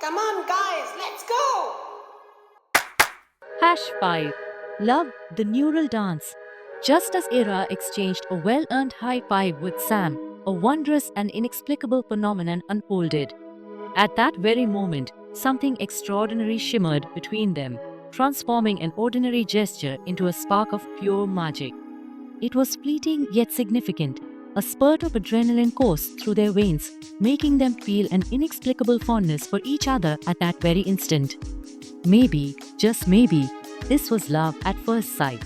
Come on, guys, let's go! #5 Love the Neural Dance. Just as Ira exchanged a well earned high five with Sam, a wondrous and inexplicable phenomenon unfolded. At that very moment, something extraordinary shimmered between them, transforming an ordinary gesture into a spark of pure magic. It was fleeting yet significant. A spurt of adrenaline coursed through their veins, making them feel an inexplicable fondness for each other at that very instant. Maybe, just maybe, this was love at first sight.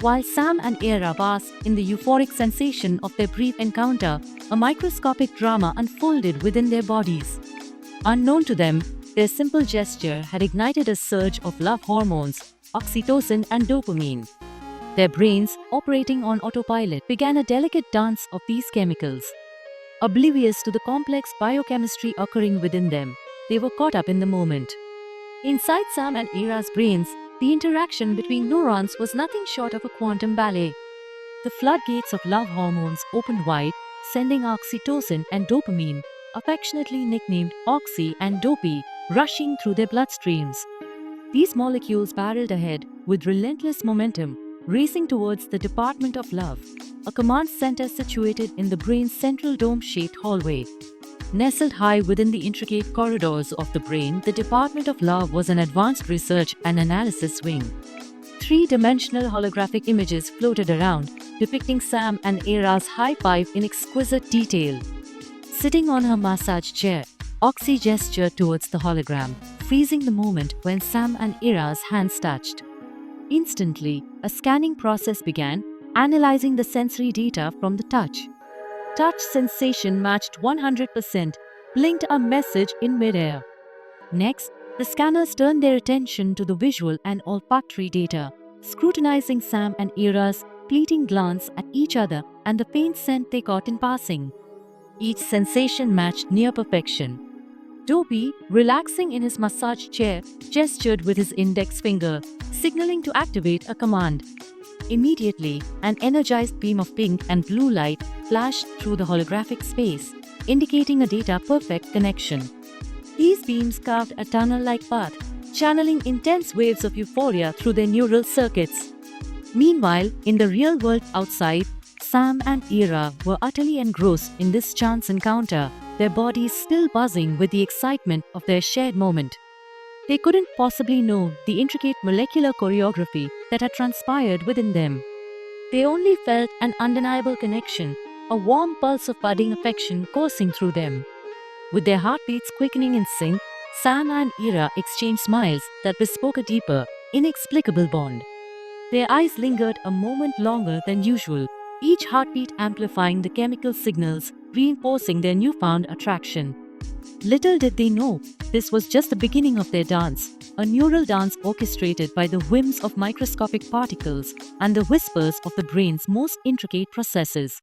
While Sam and Ira basked in the euphoric sensation of their brief encounter, a microscopic drama unfolded within their bodies. Unknown to them, their simple gesture had ignited a surge of love hormones, oxytocin and dopamine. Their brains, operating on autopilot, began a delicate dance of these chemicals. Oblivious to the complex biochemistry occurring within them, they were caught up in the moment. Inside Sam and Ira's brains, the interaction between neurons was nothing short of a quantum ballet. The floodgates of love hormones opened wide, sending oxytocin and dopamine, affectionately nicknamed Oxy and Dopey, rushing through their bloodstreams. These molecules barreled ahead with relentless momentum, racing towards the Department of Love, a command center situated in the brain's central dome-shaped hallway. Nestled high within the intricate corridors of the brain, the Department of Love was an advanced research and analysis wing. Three-dimensional holographic images floated around, depicting Sam and Ira's high five in exquisite detail. Sitting on her massage chair, Oxy gestured towards the hologram, freezing the moment when Sam and Ira's hands touched. Instantly, a scanning process began, analyzing the sensory data from the touch. Touch sensation matched 100%, blinked a message in midair. Next, the scanners turned their attention to the visual and olfactory data, scrutinizing Sam and Ira's fleeting glance at each other and the faint scent they caught in passing. Each sensation matched near perfection. Dopey, relaxing in his massage chair, gestured with his index finger, signaling to activate a command. Immediately, an energized beam of pink and blue light flashed through the holographic space, indicating a data-perfect connection. These beams carved a tunnel-like path, channeling intense waves of euphoria through their neural circuits. Meanwhile, in the real world outside, Sam and Ira were utterly engrossed in this chance encounter, their bodies still buzzing with the excitement of their shared moment. They couldn't possibly know the intricate molecular choreography that had transpired within them. They only felt an undeniable connection, a warm pulse of budding affection coursing through them. With their heartbeats quickening in sync, Sam and Ira exchanged smiles that bespoke a deeper, inexplicable bond. Their eyes lingered a moment longer than usual, each heartbeat amplifying the chemical signals, reinforcing their newfound attraction. Little did they know, this was just the beginning of their dance, a neural dance orchestrated by the whims of microscopic particles and the whispers of the brain's most intricate processes.